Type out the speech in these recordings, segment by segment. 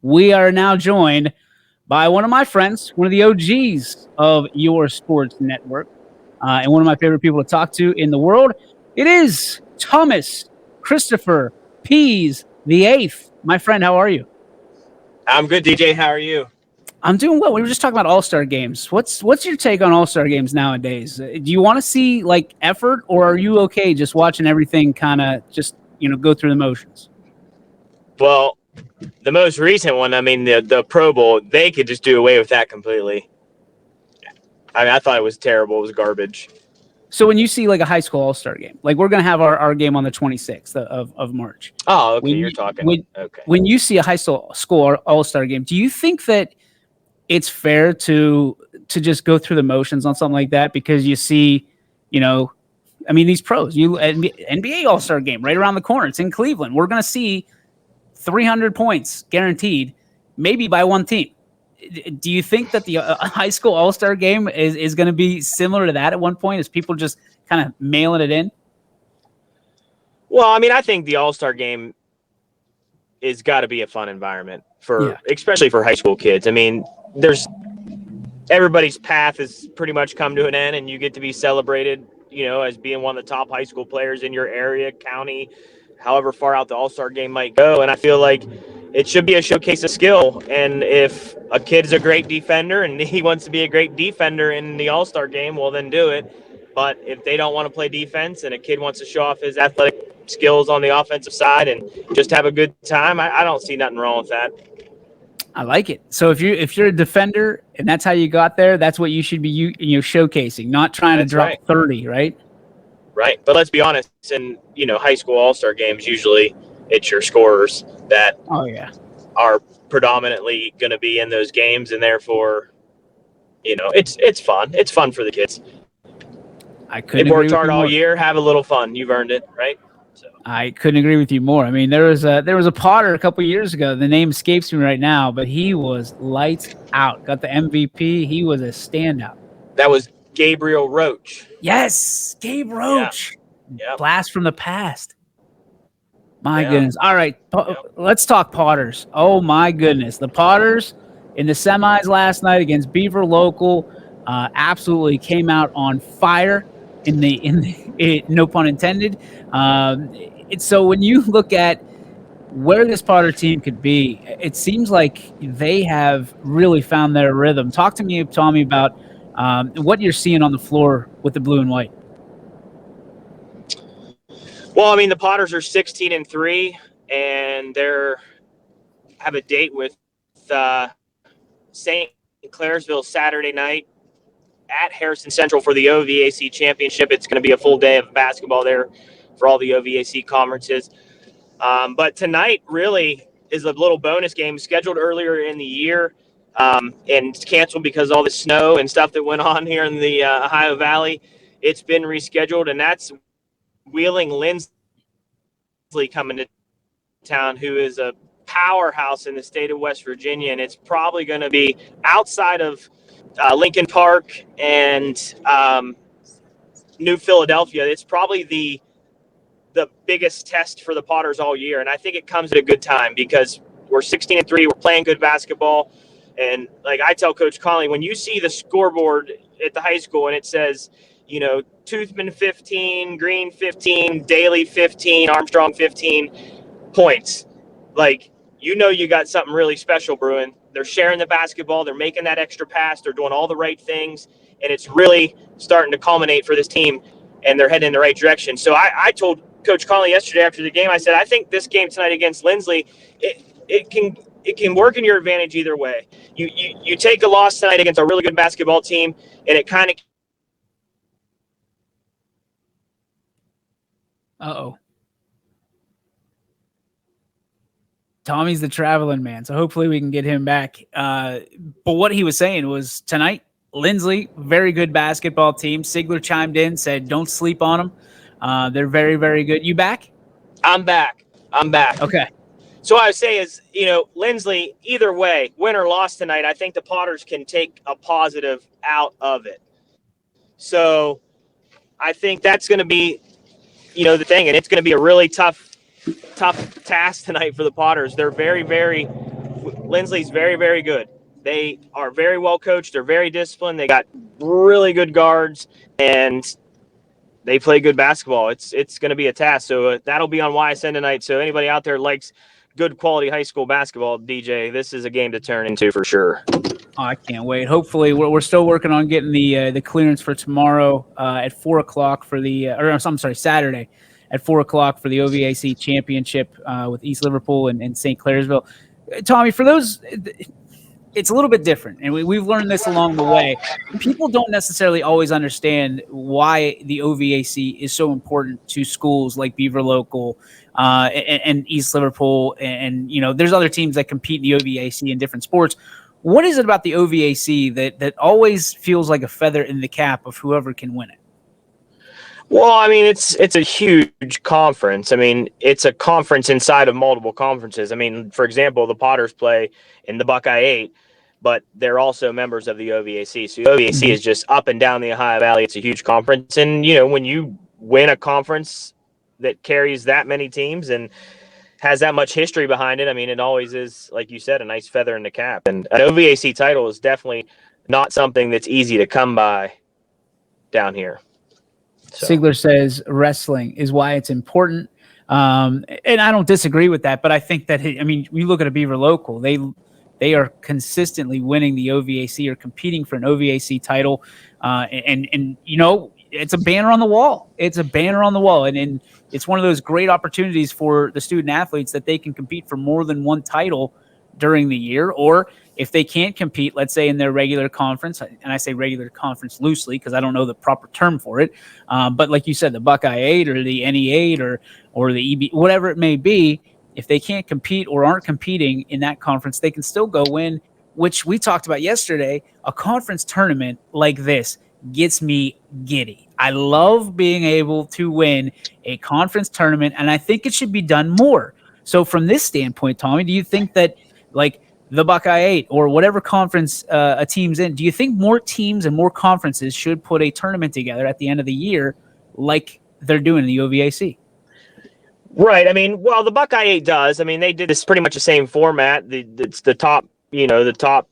we are now joined by one of my friends, one of the OGs of your sports network, and one of my favorite people to talk to in the world. It is Thomas Christopher Pease the Eighth. My friend, how are you? I'm good, DJ. How are you? I'm doing well. We were just talking about All-Star games. What's your take on All-Star games nowadays? Do you want to see like effort, or are you okay just watching everything kind of just go through the motions? Well, the most recent one, I mean, the Pro Bowl, they could just do away with that completely. I mean, I thought it was terrible. It was garbage. So when you see like a high school All-Star game, like we're going to have our game on the 26th of March. Oh, okay. When You're you, talking. Okay. when you see a high school All-Star game, do you think that it's fair to just go through the motions on something like that because you see, I mean, these pros, NBA All-Star game right around the corner. It's in Cleveland. We're going to see 300 points guaranteed, maybe by one team. Do you think that the high school All-Star game is going to be similar to that at one point? Is people just kind of mailing it in? Well, I mean, I think the All-Star game is got to be a fun environment especially for high school kids. I mean, everybody's path has pretty much come to an end, and you get to be celebrated, as being one of the top high school players in your area, county, however far out the All-Star game might go. And I feel like it should be a showcase of skill. And if a kid's a great defender and he wants to be a great defender in the All-Star game, well, then do it. But if they don't want to play defense and a kid wants to show off his athletic skills on the offensive side and just have a good time, I don't see nothing wrong with that. I like it. So if you're a defender and that's how you got there, that's what you should be showcasing, not trying to drop 30, right? Right. But let's be honest, in high school All-Star games, usually it's your scorers that are predominantly going to be in those games, and therefore, it's fun. It's fun for the kids. They've worked hard all year. Have a little fun. You've earned it, right? So. I couldn't agree with you more. I mean, there was a Potter a couple years ago. The name escapes me right now, but he was lights out. Got the MVP. He was a standout. That was Gabriel Roach. Yes, Gabe Roach. Yeah. Blast from the past. My goodness. All right, let's talk Potters. Oh my goodness, the Potters in the semis last night against Beaver Local absolutely came out on fire. No pun intended. So when you look at where this Potter team could be, it seems like they have really found their rhythm. Talk to me, Tommy, about what you're seeing on the floor with the blue and white. Well, I mean, the Potters are 16-3, and have a date with St. Clairsville Saturday night at Harrison Central for the OVAC Championship. It's going to be a full day of basketball there for all the OVAC conferences. But tonight really is a little bonus game scheduled earlier in the year and canceled because of all the snow and stuff that went on here in the Ohio Valley. It's been rescheduled, and that's Wheeling Linsly coming to town, who is a powerhouse in the state of West Virginia, and it's probably going to be outside of Lincoln Park and New Philadelphia. It's probably the biggest test for the Potters all year, and I think it comes at a good time because we're 16-3, we're playing good basketball, and like I tell Coach Conley, when you see the scoreboard at the high school and it says, Toothman 15, Green 15, Daly 15, Armstrong 15 points, you got something really special brewing. They're sharing the basketball. They're making that extra pass. They're doing all the right things, and it's really starting to culminate for this team, and they're heading in the right direction. So I told Coach Conley yesterday after the game, I said, I think this game tonight against Linsly, it can work in your advantage either way. You take a loss tonight against a really good basketball team, and it kind of – Uh-oh. Tommy's the traveling man, so hopefully we can get him back. But what he was saying was tonight, Linsly, very good basketball team. Sigler chimed in, said don't sleep on them. They're very, very good. You back? I'm back. Okay. So what I would say is, Linsly, either way, win or loss tonight, I think the Potters can take a positive out of it. So I think that's going to be, the thing, and it's going to be a really tough task tonight for the Potters. They're very, very Linsly's very, very good. They are very well coached. They're very disciplined. They got really good guards, and they play good basketball. It's going to be a task. So that'll be on YSN tonight. So anybody out there likes good quality high school basketball, DJ, this is a game to turn into for sure. Oh, I can't wait. Hopefully, we're still working on getting the clearance for tomorrow at 4 o'clock for the Saturday at 4 o'clock for the OVAC Championship with East Liverpool and St. Clairsville. Tommy, for those, it's a little bit different, and we've learned this along the way. People don't necessarily always understand why the OVAC is so important to schools like Beaver Local and East Liverpool, and there's other teams that compete in the OVAC in different sports. What is it about the OVAC that always feels like a feather in the cap of whoever can win it? Well, I mean, it's a huge conference. I mean, it's a conference inside of multiple conferences. I mean, for example, the Potters play in the Buckeye 8, but they're also members of the OVAC. So the OVAC is just up and down the Ohio Valley. It's a huge conference. And, when you win a conference that carries that many teams and has that much history behind it, I mean, it always is, like you said, a nice feather in the cap. And an OVAC title is definitely not something that's easy to come by down here. So. Sigler says wrestling is why it's important. And I don't disagree with that, but I think that, you look at a Beaver Local, they are consistently winning the OVAC or competing for an OVAC title. And it's a banner on the wall. It's a banner on the wall. And it's one of those great opportunities for the student athletes that they can compete for more than one title during the year. Or if they can't compete, let's say in their regular conference, and I say regular conference loosely because I don't know the proper term for it. But like you said, the Buckeye 8 or the NE 8 or the EB, whatever it may be, if they can't compete or aren't competing in that conference, they can still go win, which we talked about yesterday. A conference tournament like this gets me giddy. I love being able to win a conference tournament, and I think it should be done more. So from this standpoint, Tommy, do you think that like the Buckeye 8 or whatever conference a team's in, do you think more teams and more conferences should put a tournament together at the end of the year like they're doing in the OVAC? Right. I mean, well, the Buckeye 8 does. I mean, they did this pretty much the same format. It's the top, the top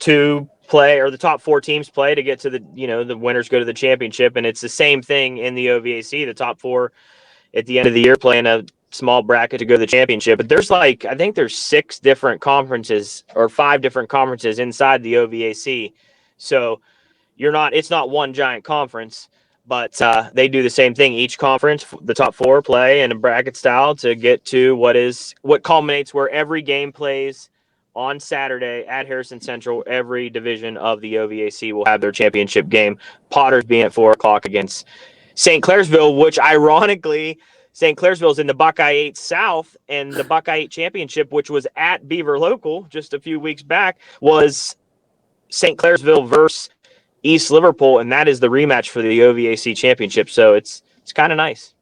2 play or the top 4 teams play to get to the winners go to the championship. And it's the same thing in the OVAC. The top 4 at the end of the year play in a small bracket to go to the championship. But there's I think there's 6 different conferences or 5 different conferences inside the OVAC. So it's not one giant conference, but they do the same thing. Each conference, the top 4 play in a bracket style to get to what culminates where every game plays on Saturday at Harrison Central. Every division of the OVAC will have their championship game. Potters being at 4 o'clock against St. Clairsville, which ironically, St. Clairsville is in the Buckeye 8 South, and the Buckeye 8 Championship, which was at Beaver Local just a few weeks back, was St. Clairsville versus East Liverpool, and that is the rematch for the OVAC Championship. So it's kind of nice.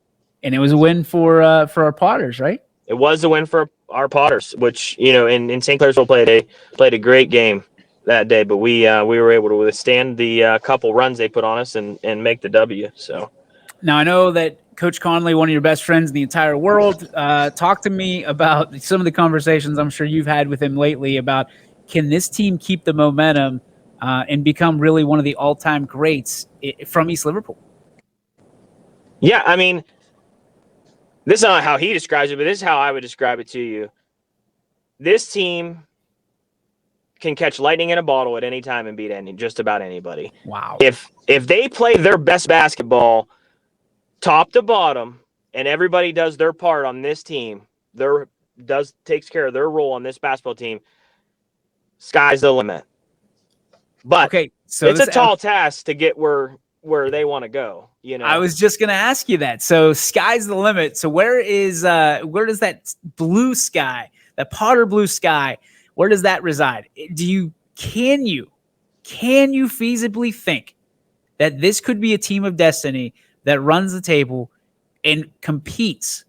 And it was a win for our Potters, right? It was a win for our Potters, which in St. Clairsville played a great game that day, but we were able to withstand the couple runs they put on us and make the W. So now I know that Coach Conley, one of your best friends in the entire world, talk to me about some of the conversations I'm sure you've had with him lately about can this team keep the momentum and become really one of the all-time greats from East Liverpool? Yeah, I mean, this is not how he describes it, but this is how I would describe it to you. This team can catch lightning in a bottle at any time and beat just about anybody. Wow. If they play their best basketball top to bottom and everybody does their part on this team, takes care of their role on this basketball team, sky's the limit. But okay, so it's a tall task to get where they want to go. I was just going to ask you that. So sky's the limit. So where does that blue sky, that Potter blue sky, where does that reside? Can you feasibly think that this could be a team of destiny that runs the table and competes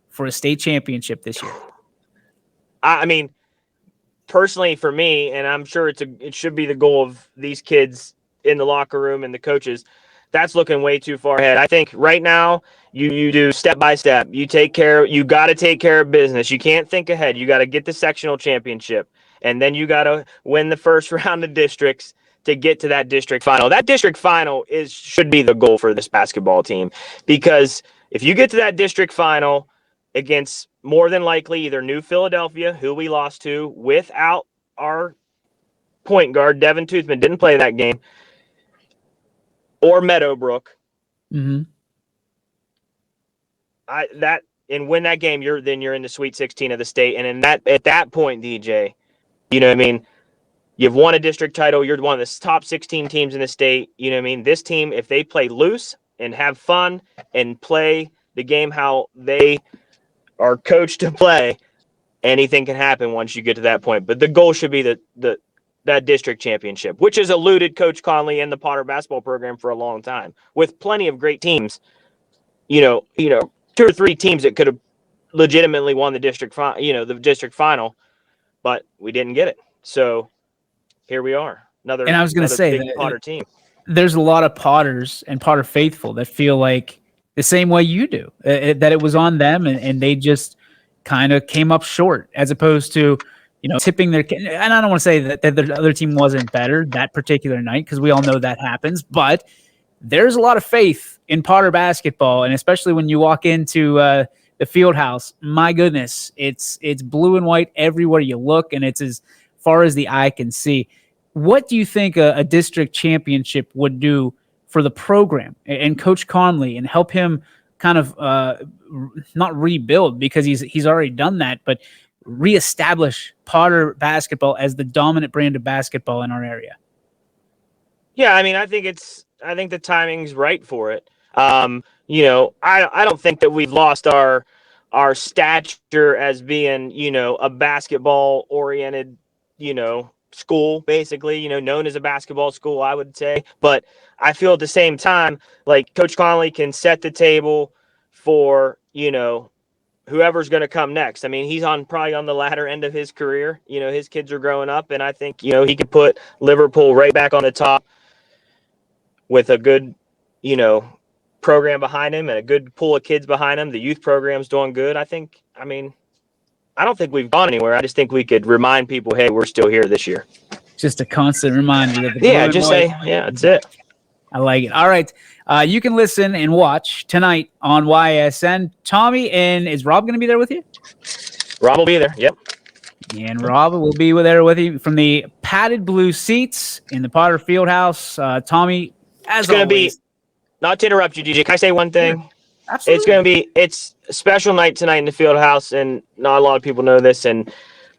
for a state championship this year? I mean, personally for me, and I'm sure it should be the goal of these kids in the locker room and the coaches, that's looking way too far ahead. I think right now you do step by step. You got to take care of business. You can't think ahead. You got to get the sectional championship, and then you got to win the first round of districts to get to that district final. That district final should be the goal for this basketball team, because if you get to that district final against more than likely either New Philadelphia, who we lost to without our point guard, Devin Toothman didn't play that game, or Meadowbrook, and win that game, you're in the Sweet 16 of the state. And at that point, DJ, you know what I mean? You've won a district title. You're one of the top 16 teams in the state. You know what I mean? This team, if they play loose and have fun and play the game how they are coached to play, anything can happen once you get to that point. But the goal should be that district championship, which has eluded Coach Conley and the Potter basketball program for a long time, with plenty of great teams. You know, 2 or 3 teams that could have legitimately won the district final, but we didn't get it. So here we are. And I was going to say big Potter team. There's a lot of Potters and Potter faithful that feel like the same way you do, that it was on them and they just kind of came up short, as opposed to, tipping their, and I don't want to say that the other team wasn't better that particular night, because we all know that happens, but there's a lot of faith in Potter basketball. And especially when you walk into the field house, my goodness, it's blue and white everywhere you look, and it's as far as the eye can see. What do you think a district championship would do for the program and Coach Conley, and help him kind of not rebuild, because he's already done that, but reestablish Potter basketball as the dominant brand of basketball in our area? Yeah, I mean, I think the timing's right for it. I don't think that we've lost our stature as being, a basketball oriented, school, basically, known as a basketball school, I would say. But I feel at the same time, like, Coach Conley can set the table for, whoever's going to come next. I mean, he's probably on the latter end of his career. His kids are growing up, and I think, he could put Liverpool right back on the top with a good, program behind him and a good pool of kids behind him. The youth program's doing good. I don't think we've gone anywhere. I just think we could remind people, hey, we're still here this year. Just a constant reminder that that's it. I like it. All right. You can listen and watch tonight on YSN. Tommy, and is Rob going to be there with you? Rob will be there. Yep. And Rob will be there with you from the padded blue seats in the Potter Fieldhouse. Tommy, as always. It's going to be, not to interrupt you, DJ, can I say one thing? Yeah, absolutely. It's a special night tonight in the Fieldhouse, and not a lot of people know this,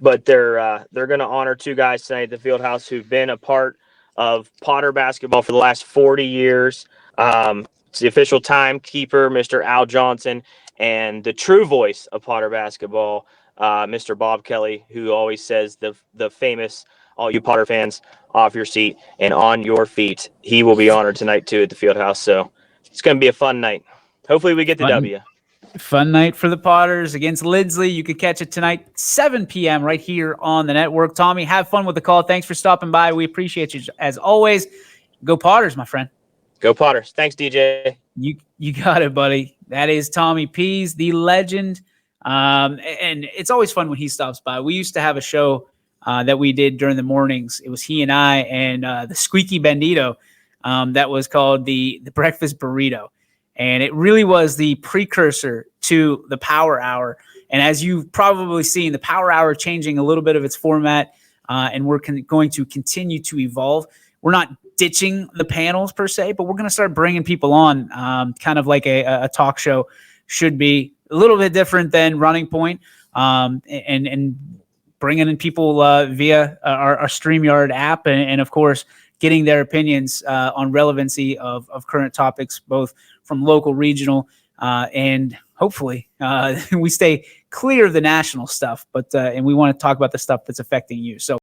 but they're going to honor 2 guys tonight at the Fieldhouse who've been a part of Potter basketball for the last 40 years. It's the official timekeeper, Mr. Al Johnson, and the true voice of Potter basketball, Mr. Bob Kelly, who always says the famous, all you Potter fans, off your seat and on your feet. He will be honored tonight, too, at the Fieldhouse. So it's going to be a fun night. Hopefully we get the W. Fun night for the Potters against Linsly. You could catch it tonight, 7 p.m. right here on the network. Tommy, have fun with the call. Thanks for stopping by. We appreciate you as always. Go Potters, my friend. Go Potters. Thanks, DJ. You got it, buddy. That is Tommy Pease, the legend. And it's always fun when he stops by. We used to have a show that we did during the mornings. It was he and I and the Squeaky Bandito that was called the Breakfast Burrito. And it really was the precursor to the Power Hour. And as you've probably seen, the Power Hour changing a little bit of its format, and we're going to continue to evolve. We're not ditching the panels per se, but we're going to start bringing people on, kind of like a talk show should be, a little bit different than Running Point, and bringing in people via our StreamYard app, and of course, getting their opinions on relevancy of current topics, both from local, regional, and hopefully we stay clear of the national stuff, but and we want to talk about the stuff that's affecting you. So